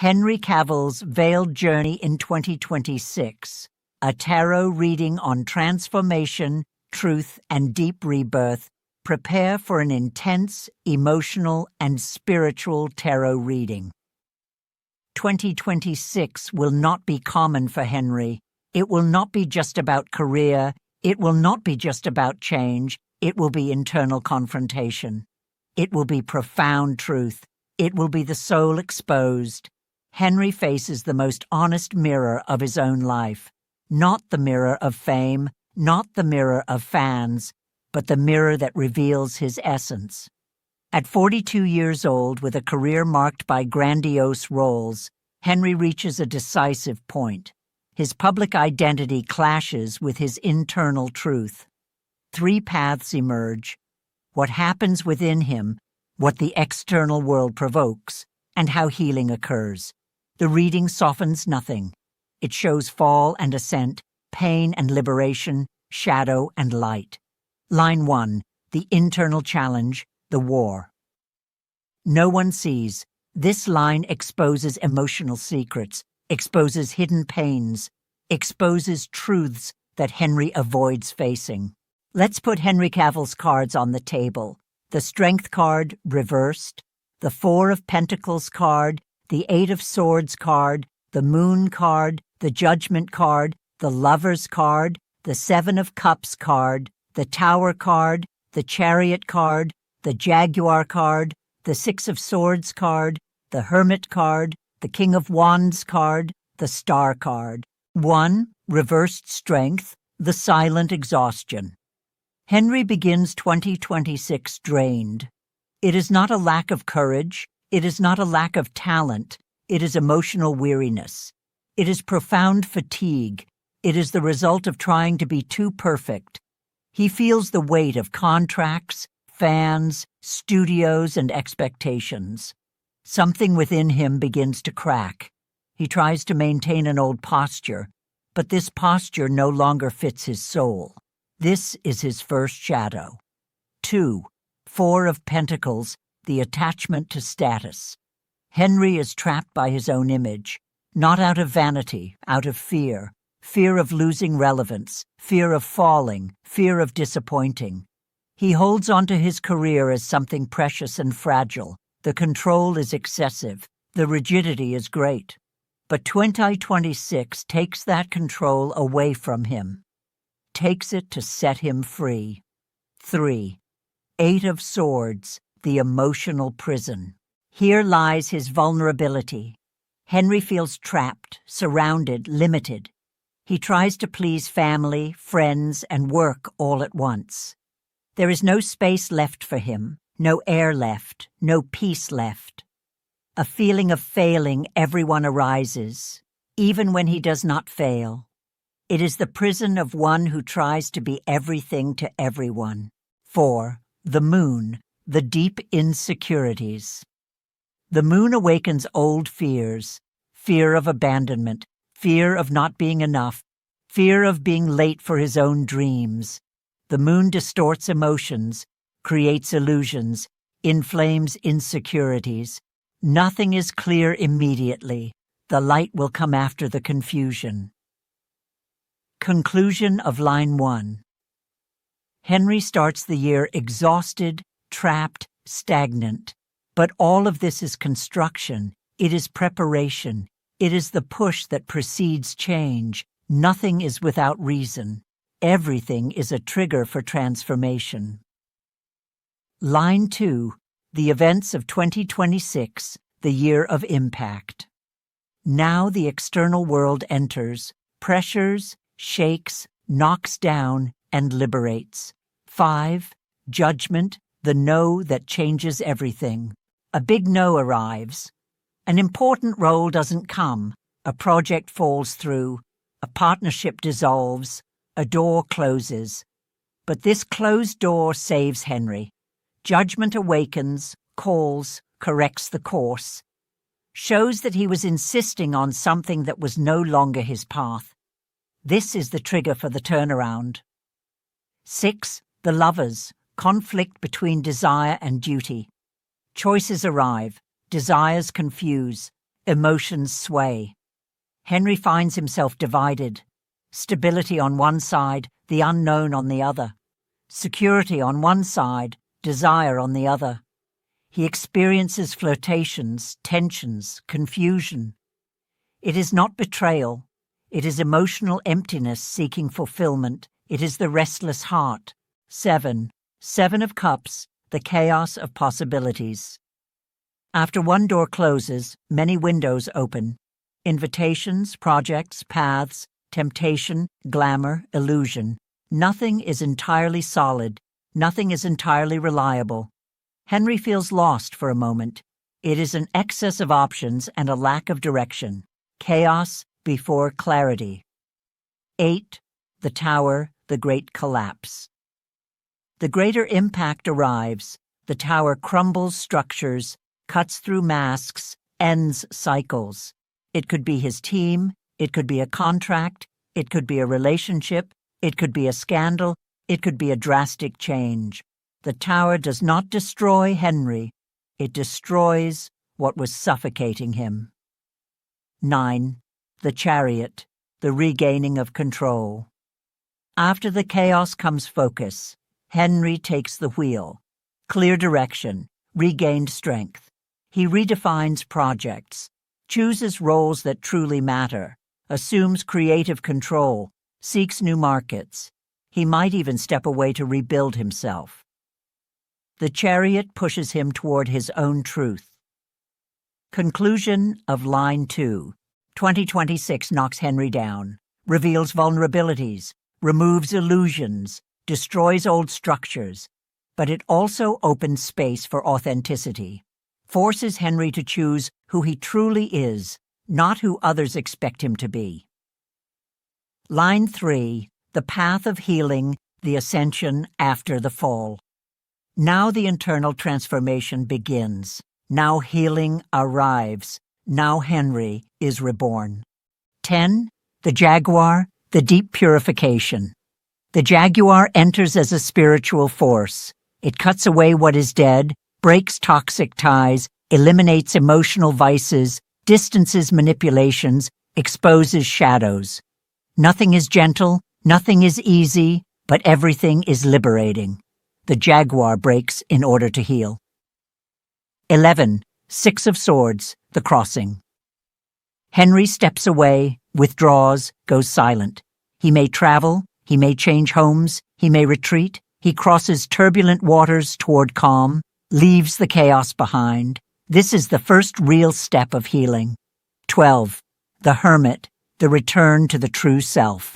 Henry Cavill's Veiled Journey in 2026, a tarot reading on transformation, truth, and deep rebirth. Prepare for an intense, emotional, and spiritual tarot reading. 2026 will not be common for Henry. It will not be just about career. It will not be just about change. It will be internal confrontation. It will be profound truth. It will be the soul exposed. Henry faces the most honest mirror of his own life. Not the mirror of fame, not the mirror of fans, but the mirror that reveals his essence. At 42 years old, with a career marked by grandiose roles, Henry reaches a decisive point. His public identity clashes with his internal truth. 3 paths emerge: what happens within him, what the external world provokes, and how healing occurs. The reading softens nothing. It shows fall and ascent, pain and liberation, shadow and light. Line 1, the internal challenge, the war. No one sees. This line exposes emotional secrets, exposes hidden pains, exposes truths that Henry avoids facing. Let's put Henry Cavill's cards on the table. The Strength card, reversed. The 4 of Pentacles card, the 8 of Swords card, the Moon card, the Judgment card, the Lovers card, the 7 of Cups card, the Tower card, the Chariot card, the Jaguar card, the 6 of Swords card, the Hermit card, the King of Wands card, the Star card. 1. Reversed Strength, the silent exhaustion. Henry begins 2026 drained. It is not a lack of courage. It is not a lack of talent. It is emotional weariness. It is profound fatigue. It is the result of trying to be too perfect. He feels the weight of contracts, fans, studios, and expectations. Something within him begins to crack. He tries to maintain an old posture, but this posture no longer fits his soul. This is his first shadow. 2. 4 of Pentacles, the attachment to status. Henry is trapped by his own image, not out of vanity, out of fear. Fear of losing relevance, fear of falling, fear of disappointing. He holds on to his career as something precious and fragile. The control is excessive. The rigidity is great. But 2026 takes that control away from him, takes it to set him free. 3. 8 of Swords, the emotional prison. Here lies his vulnerability. Henry feels trapped, surrounded, limited. He tries to please family, friends, and work all at once. There is no space left for him, no air left, no peace left. A feeling of failing everyone arises, even when he does not fail. It is the prison of one who tries to be everything to everyone. 4. The Moon, the deep insecurities. The Moon awakens old fears: fear of abandonment, fear of not being enough, fear of being late for his own dreams. The Moon distorts emotions, creates illusions, inflames insecurities. Nothing is clear immediately. The light will come after the confusion. Conclusion of line 1. Henry starts the year exhausted, trapped, stagnant. But all of this is construction. It is preparation. It is the push that precedes change. Nothing is without reason. Everything is a trigger for transformation. Line 2. The events of 2026, the year of impact. Now the external world enters, pressures, shakes, knocks down, and liberates. 5. Judgment, the no that changes everything. A big no arrives. An important role doesn't come. A project falls through. A partnership dissolves. A door closes. But this closed door saves Henry. Judgment awakens, calls, corrects the course. Shows that he was insisting on something that was no longer his path. This is the trigger for the turnaround. 6. The Lovers, conflict between desire and duty. Choices arrive, desires confuse, Emotions sway. Henry finds himself divided. Stability on one side, the unknown on the other. Security on one side, desire on the other. He experiences flirtations, tensions, confusion. It is not betrayal. It is emotional emptiness seeking fulfillment. It is the restless heart. 7. 7 of Cups, the chaos of possibilities. After one door closes, many windows open. Invitations, projects, paths, temptation, glamour, illusion. Nothing is entirely solid. Nothing is entirely reliable. Henry feels lost for a moment. It is an excess of options and a lack of direction. Chaos before clarity. 8. The Tower, the Great Collapse. The greater impact arrives. The tower crumbles structures, cuts through masks, ends cycles. It could be his team, it could be a contract, it could be a relationship, it could be a scandal, it could be a drastic change. The tower does not destroy Henry. It destroys what was suffocating him. 9. The Chariot, the regaining of control. After the chaos comes focus. Henry takes the wheel. Clear direction, regained strength. He redefines projects, chooses roles that truly matter, assumes creative control, seeks new markets. He might even step away to rebuild himself. The Chariot pushes him toward his own truth. Conclusion of Line 2. 2026 knocks Henry down, reveals vulnerabilities, removes illusions, destroys old structures, but it also opens space for authenticity, forces Henry to choose who he truly is, not who others expect him to be. Line 3. The Path of Healing, the Ascension after the Fall. Now the internal transformation begins. Now healing arrives. Now Henry is reborn. 10. The Jaguar, the Deep Purification. The Jaguar enters as a spiritual force. It cuts away what is dead, breaks toxic ties, eliminates emotional vices, distances manipulations, exposes shadows. Nothing is gentle, nothing is easy, but everything is liberating. The Jaguar breaks in order to heal. 11. 6 of Swords, the Crossing. Henry steps away, withdraws, goes silent. He may travel, he may change homes, he may retreat, he crosses turbulent waters toward calm, leaves the chaos behind. This is the first real step of healing. 12. The Hermit, the return to the true self.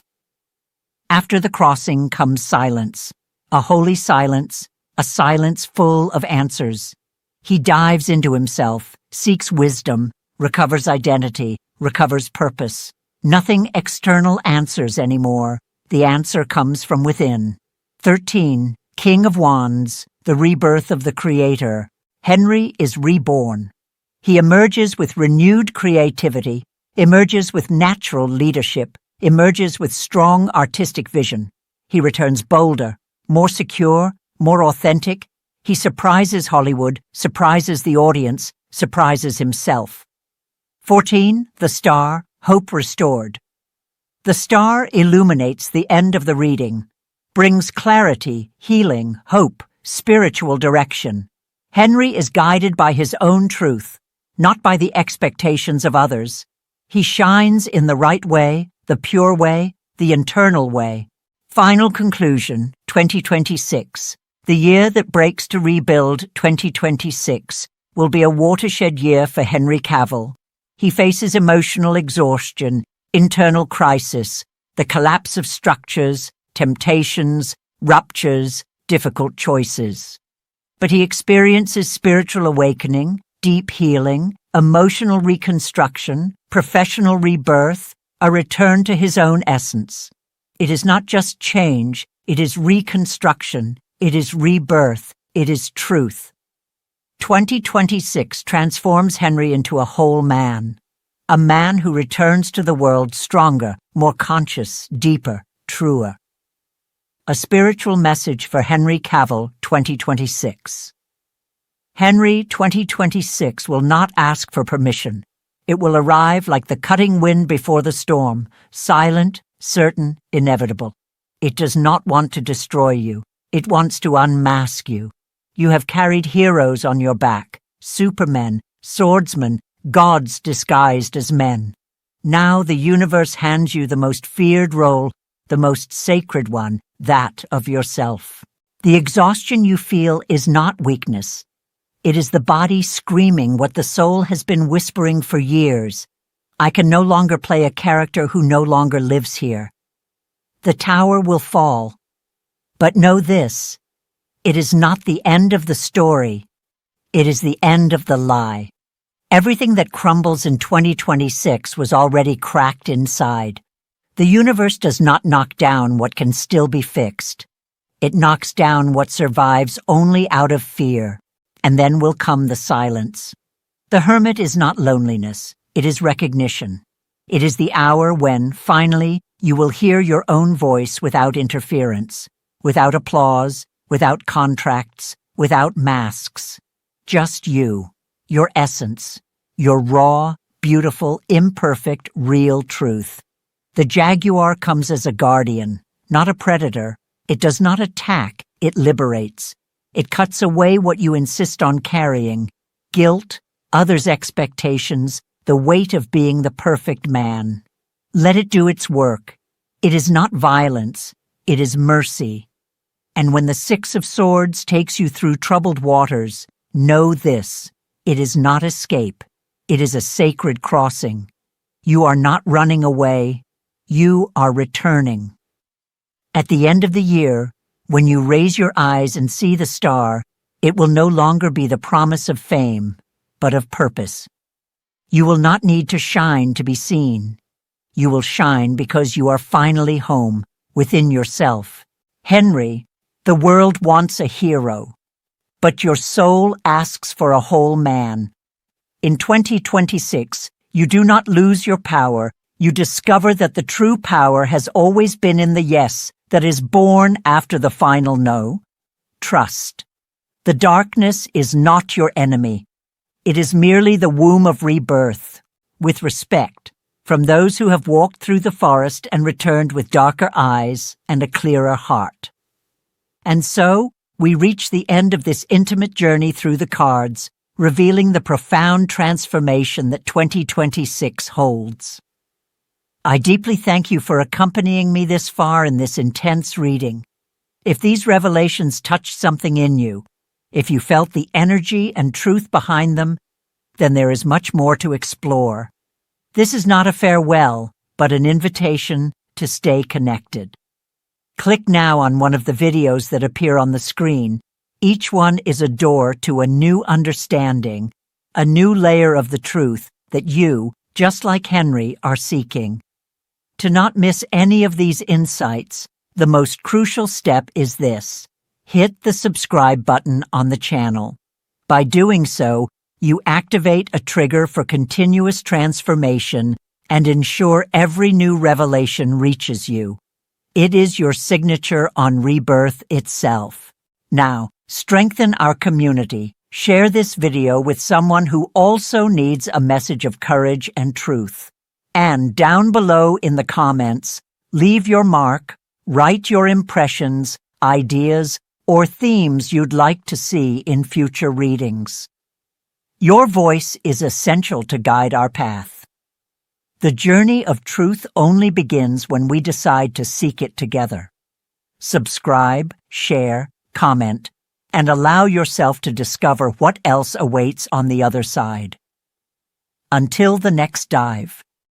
After the crossing comes silence, a holy silence, a silence full of answers. He dives into himself, seeks wisdom, recovers identity, recovers purpose. Nothing external answers anymore. The answer comes from within. 13. King of Wands, the rebirth of the Creator. Henry is reborn. He emerges with renewed creativity, emerges with natural leadership, emerges with strong artistic vision. He returns bolder, more secure, more authentic. He surprises Hollywood, surprises the audience, surprises himself. 14. The Star, Hope Restored. The star illuminates the end of the reading, brings clarity, healing, hope, spiritual direction. Henry is guided by his own truth, not by the expectations of others. He shines in the right way, the pure way, the internal way. Final conclusion, 2026. The year that breaks to rebuild, 2026, will be a watershed year for Henry Cavill. He faces emotional exhaustion, internal crisis, the collapse of structures, temptations, ruptures, difficult choices. But he experiences spiritual awakening, deep healing, emotional reconstruction, professional rebirth, a return to his own essence. It is not just change, it is reconstruction, it is rebirth, it is truth. 2026 transforms Henry into a whole man. A man who returns to the world stronger, more conscious, deeper, truer. A spiritual message for Henry Cavill, 2026. Henry, 2026, will not ask for permission. It will arrive like the cutting wind before the storm, silent, certain, inevitable. It does not want to destroy you. It wants to unmask you. You have carried heroes on your back, supermen, swordsmen, gods disguised as men. Now the universe hands you the most feared role, the most sacred one, that of yourself. The exhaustion you feel is not weakness. It is the body screaming what the soul has been whispering for years. I can no longer play a character who no longer lives here. The tower will fall. But know this, it is not the end of the story. It is the end of the lie. Everything that crumbles in 2026 was already cracked inside. The universe does not knock down what can still be fixed. It knocks down what survives only out of fear, and then will come the silence. The Hermit is not loneliness, it is recognition. It is the hour when, finally, you will hear your own voice without interference, without applause, without contracts, without masks. Just you, your essence, your raw, beautiful, imperfect, real truth. The Jaguar comes as a guardian, not a predator. It does not attack, it liberates. It cuts away what you insist on carrying, guilt, others' expectations, the weight of being the perfect man. Let it do its work. It is not violence, it is mercy. And when the Six of Swords takes you through troubled waters, know this, it is not escape, it is a sacred crossing. You are not running away, you are returning. At the end of the year, when you raise your eyes and see the star, it will no longer be the promise of fame, but of purpose. You will not need to shine to be seen. You will shine because you are finally home, within yourself. Henry, the world wants a hero, but your soul asks for a whole man. In 2026, you do not lose your power. You discover that the true power has always been in the yes that is born after the final no. Trust. The darkness is not your enemy. It is merely the womb of rebirth, with respect, from those who have walked through the forest and returned with darker eyes and a clearer heart. And so, we reach the end of this intimate journey through the cards, revealing the profound transformation that 2026 holds. I deeply thank you for accompanying me this far in this intense reading. If these revelations touched something in you, if you felt the energy and truth behind them, then there is much more to explore. This is not a farewell, but an invitation to stay connected. Click now on one of the videos that appear on the screen. Each one is a door to a new understanding, a new layer of the truth that you, just like Henry, are seeking. To not miss any of these insights, the most crucial step is this: hit the subscribe button on the channel. By doing so, you activate a trigger for continuous transformation and ensure every new revelation reaches you. It is your signature on Rebirth itself. Now, strengthen our community. Share this video with someone who also needs a message of courage and truth. And down below in the comments, leave your mark, write your impressions, ideas, or themes you'd like to see in future readings. Your voice is essential to guide our path. The journey of truth only begins when we decide to seek it together. Subscribe, share, comment, and allow yourself to discover what else awaits on the other side. Until the next dive.